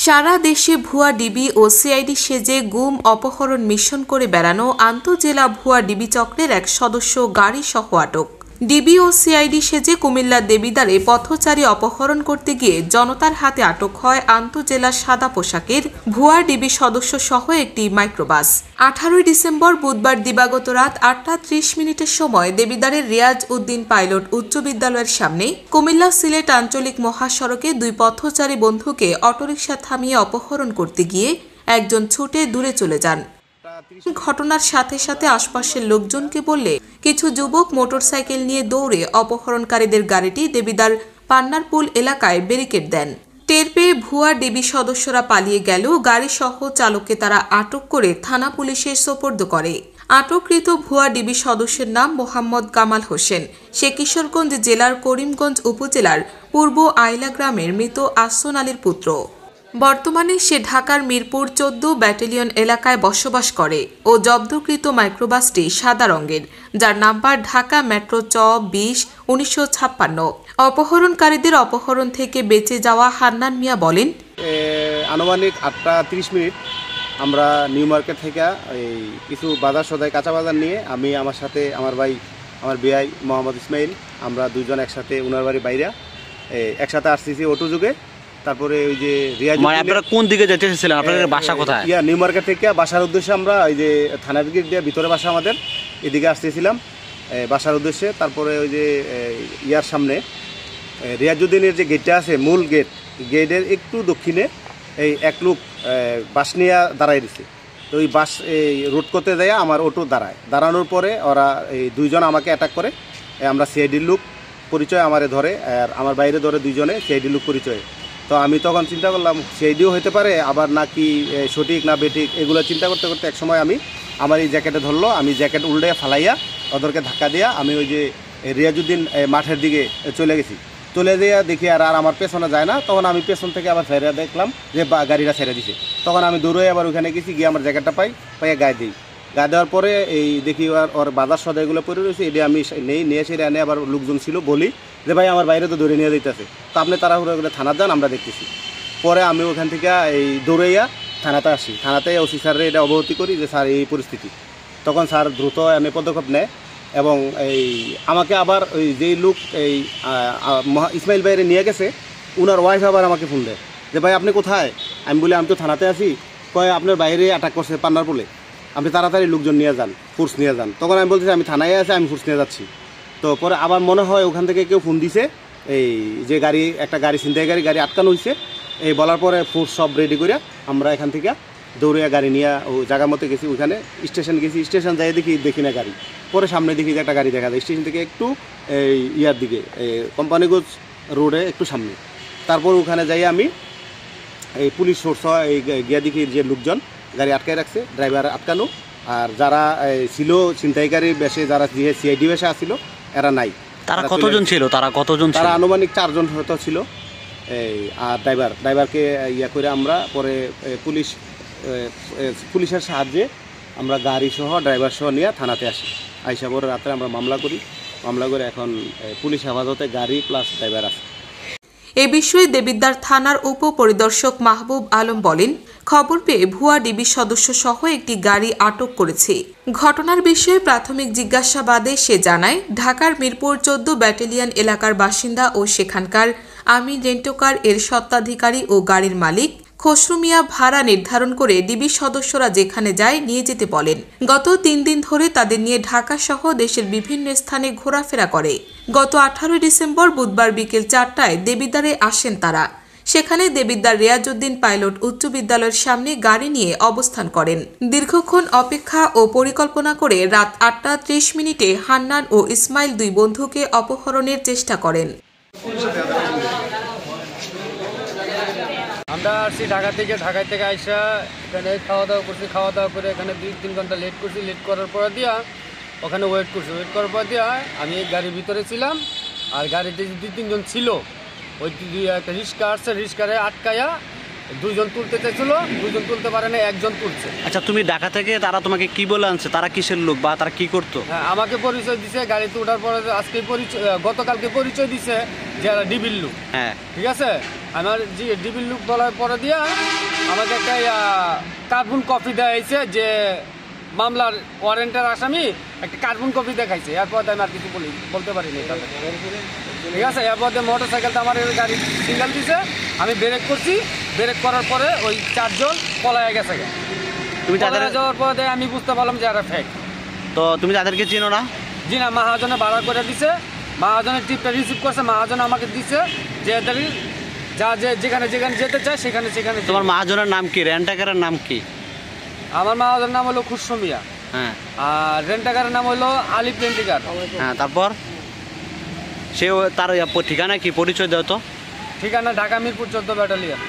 সারা দেশে ভুয়া ডিবি ও সিআইডি সেজে গুম অপহরণ মিশন করে বেড়ানো আন্তঃজেলা ভুয়া ডিবি চক্রের এক সদস্য গাড়ি সহ আটক। ডিবি ও সিআইডি সেজে কুমিল্লার দেবিদ্বারে পথচারী অপহরণ করতে গিয়ে জনতার হাতে আটক হয় আন্তঃজেলা সাদা পোশাকের ভুয়া ডিবি সদস্য সহ একটি মাইক্রোবাস। 18 ডিসেম্বর বুধবার দিবাগত রাত 8টা 30 সময় দেবিদ্বারের রিয়াজ উদ্দিন পাইলট উচ্চ বিদ্যালয়ের সামনে কুমিল্লা সিলেট আঞ্চলিক মহাসড়কে দুই পথচারী বন্ধুকে অটোরিকশা থামিয়ে অপহরণ করতে গিয়ে একজন ছুটে দূরে চলে যান। ঘটনার সাথে সাথে আশপাশের লোকজনকে বললে কিছু যুবক মোটরসাইকেল নিয়ে দৌড়ে অপহরণকারীদের গাড়িটি দেবিদ্বার পান্নারপুল এলাকায় ব্যারিকেড দেন। টের পেয়ে ভুয়া ডিবি সদস্যরা পালিয়ে গেল। গাড়ি সহ চালককে তারা আটক করে থানা পুলিশের সোপর্দ করে। আটককৃত ভুয়া ডিবি সদস্যের নাম মোহাম্মদ কামাল হোসেন। সে কিশোরগঞ্জ জেলার করিমগঞ্জ উপজেলার পূর্ব আইলা গ্রামের মৃত আসন আলীর পুত্র। বর্তমানে সে ঢাকার মিরপুর 14 ব্যাটালিয়ন এলাকায় বসবাস করে ও জব্দকৃত মাইক্রোবাসটি সাদা রঙের, যার নাম্বার ঢাকা মেট্রো চ 20/1956। অপহরণকারীদের অপহরণ থেকে বেঁচে যাওয়া হান্নান মিয়া বলেন, আনুমানিক 8টা 30 আমরা নিউ মার্কেট থেকে কিছু বাজার সদাই কাঁচা বাজার নিয়ে আমি আমার সাথে আমার ভাই আমার বিআই মোহাম্মদ ইসমাইল আমরা দুজন একসাথে ওনার বাড়ি বাইরে একসাথে আসতেছি অটো যুগে। তারপরে ওই যে রিয়াজ, মানে আপনারা কোন দিকে যেতে এসেছিলেন? আপনাদের বাসা কোথায়? নিউ মার্কেট থেকে বাসার উদ্দেশ্যে আমরা ওই যে থানা গেট দিয়ে ভিতরে বাসা আমাদের, এদিকে আসতেছিলাম বাসার উদ্দেশ্যে। তারপরে ওই যে ইয়ার সামনে রিয়াজউদ্দিনের যে গেটটা আছে মূল গেটের একটু দক্ষিণে এই এক লোক বাস নিয়ে দাঁড়াই দিছে। তো ওই বাস এই রোড করতে যায় আমার অটো দাঁড়ানোর পরে ওরা এই দুইজন আমাকে অ্যাটাক করে। আমরা সিআইডির লোক পরিচয় আমারে ধরে, আর আমার বাইরে ধরে দুইজনে সিআইডি লোক পরিচয়। তো আমি তখন চিন্তা করলাম সিআইডিও হতে পারে আবার নাকি সঠিক না বেঠিক, এগুলো চিন্তা করতে করতে এক সময় আমি আমার এই জ্যাকেটে ধরলো, আমি জ্যাকেট উল্টে ফালাইয়া ওদেরকে ধাক্কা দিয়া আমি ওই যে রিয়াজউদ্দিন মাঠের দিকে চলে গেছি। চলে যেয়ে দেখি আর আমার পেছনে যায় না, তখন আমি পেছন থেকে আবার ফেরে দেখলাম যে গাড়িটা ছেড়ে দিছে। তখন আমি দৌড়ে আবার ওখানে গেছি, গিয়ে আমার জ্যাকেটটা পাইয়া গায়ে দিই। গায়ে দেওয়ার পরে এই দেখি ওর বাজার সদাইগুলো পরে রয়েছে, এটা আমি নিয়ে এসে এনে আবার লোকজন ছিল বলি যে ভাই আমার বাইরে তো ধরে নিয়ে যেতেছে, তো আপনি তাড়াহুড়ো করে থানা যান, আমরা দেখতেছি। পরে আমি ওখান থেকে এই দৌড়াইয়া থানাতে আসি। থানাতে ওসি স্যারের এটা অবগতি করি যে স্যার এই পরিস্থিতি। তখন স্যার দ্রুত এনে পদক্ষেপ নেয় এবং এই আমাকে আবার ওই যেই লোক এই ইসমাইল ভাইরে নিয়ে গেছে ওনার ওয়াইফ আবার আমাকে ফোন দেয় যে ভাই আপনি কোথায়? আমি বলি আমি তো থানাতে আছি। কয় আপনার বাইরে অ্যাটাক করছে পান্নারপুলে, আপনি তাড়াতাড়ি লোকজন নিয়ে যান, ফোর্স নিয়ে যান। তখন আমি বলতেছি আমি থানায় আছি, আমি ফোর্স নিয়ে যাচ্ছি। তো পরে আবার মনে হয় ওখান থেকে কেউ ফোন দিছে এই যে একটা গাড়ি ছিনতাই গাড়ি আটকানো হয়েছে। এই বলার পরে ফোর্স সব রেডি করে আমরা এখান থেকে দৌড়িয়া গাড়ি নিয়ে ও জায়গা মতো গেছি, ওইখানে স্টেশন গেছি। স্টেশন যাই দেখি না গাড়ি। পরে সামনে দেখি যে একটা গাড়ি দেখা যায় স্টেশন থেকে একটু এই ইয়ার দিকে কোম্পানিগঞ্জ রোডে একটু সামনে। তারপর ওখানে যাই আমি এই পুলিশ সোর্স এই গিয়া দেখি যে লোকজন গাড়ি আটকায় রাখছে, ড্রাইভার আটকানো, আর যারা ছিল ছিনতাইকারী বেশে, যারা সিআইডি বেশে আসছিল এরা নাই। তারা কতজন ছিল? তারা আনুমানিক 4 জন হয়তো ছিল। এই আর ড্রাইভারকে ইয়া করে আমরা পরে পুলিশের সাহায্যে আমরা গাড়ি সহ ড্রাইভার সহ নিয়ে থানাতে আসি। আইসা পরে রাত্রে আমরা মামলা করে এখন পুলিশ হেফাজতে গাড়ি প্লাস ড্রাইভার আছে। এ বিষয়ে দেবিদ্বার থানার উপপরিদর্শক মাহবুব আলম বলেন, খবর পেয়ে ভুয়া ডিবি সদস্য সহ একটি গাড়ি আটক করেছে। ঘটনার বিষয়ে প্রাথমিক জিজ্ঞাসাবাদে সে জানায় ঢাকার মিরপুর 14 ব্যাটালিয়ন এলাকার বাসিন্দা ও সেখানকার আমিন রেন্টোকার এর স্বত্বাধিকারী ও গাড়ির মালিক খসরু মিয়া ভাড়া নির্ধারণ করে ডিবি সদস্যরা যেখানে যায় নিয়ে যেতে বলেন। গত 3 দিন ধরে তাদের নিয়ে ঢাকা সহ দেশের বিভিন্ন স্থানে ঘোরাফেরা করে। গত 18 ডিসেম্বর বুধবার বিকেল 4টায় দেবিদ্বারে আসেন তারা। সেখানে দেবিদ্বার রিয়াজউদ্দিন পাইলট উচ্চ বিদ্যালয়ের সামনে গাড়ি নিয়ে অবস্থান করেন। দীর্ঘক্ষণ অপেক্ষা ও পরিকল্পনা করে রাত 8টা 30 হান্নান ও ইসমাইল দুই বন্ধুকে অপহরণের চেষ্টা করেন। আমরা আসছি ঢাকা থেকে আইসা এখানে খাওয়া দাওয়া করে এখানে 2-3 ঘন্টা লেট করছি। লেট করার পর দিয়া ওখানে ওয়েট করার পর দিয়া আমি গাড়ির ভিতরে ছিলাম, আর গাড়িতে 2-3 জন ছিল। ওই একটা রিক্সা আসছে, রিক্সারে আটকায়া দুইজন তুলতে চাইছিল, দুইজন তুলতে পারে না, একজন তুলছে। আচ্ছা, তুমি ঢাকা থেকে তারা তোমাকে কি বলে আনছে? তারা কিসের লোক বা তারা কি করতো? হ্যাঁ, আমাকে পরিচয় দিছে গাড়িতে ওঠার পরে, আজকে পরিচয়, গতকালকে পরিচয় দিছে যে এরা ডিবির লোক। হ্যাঁ, ঠিক আছে, আমার যে ডিবির লোক বলার পরে দিয়া আমাকে একটা কার্বন কপি দেওয়া হয়েছে যে মামলার ওয়ারেন্টের আসামি, একটা কার্বন কপি দেখাইছে। এরপর আমি আর কিছু বলতে পারিনি তাদের। ঠিক আছে, এরপর মোটর সাইকেলটা আমার গাড়ি সিঙ্গেল দিছে, আমি ব্রেক করছি, ব্রেক করার পরে ওই চারজন পলায় গেছে। তুমি তাদের যাওয়ার পরে আমি বুঝতে পারলাম যে এরা ফেক। তো তুমি তাদেরকে চিনো না? জি না, মহাজনে ভাড়া করে দিছে, মহাজনের টিপটা রিসিভ করছে, মহাজন আমাকে দিছে যে এদের যা যেখানে যেখানে যেতে চায় সেখানে সেখানে। তোমার মহাজনের নাম কি? রেন্টাকারের নাম কি? আমার মহাজনের নাম হলো খুশরু মিয়া। হ্যাঁ, আর রেন্টাকারের নাম হলো আলিফ রেন্টিকার। হ্যাঁ, তারপর তার ঠিকানা কি? পরিচয় দাও তো। ঠিকানা ঢাকা মিরপুর 14 ব্যাটালিয়ন।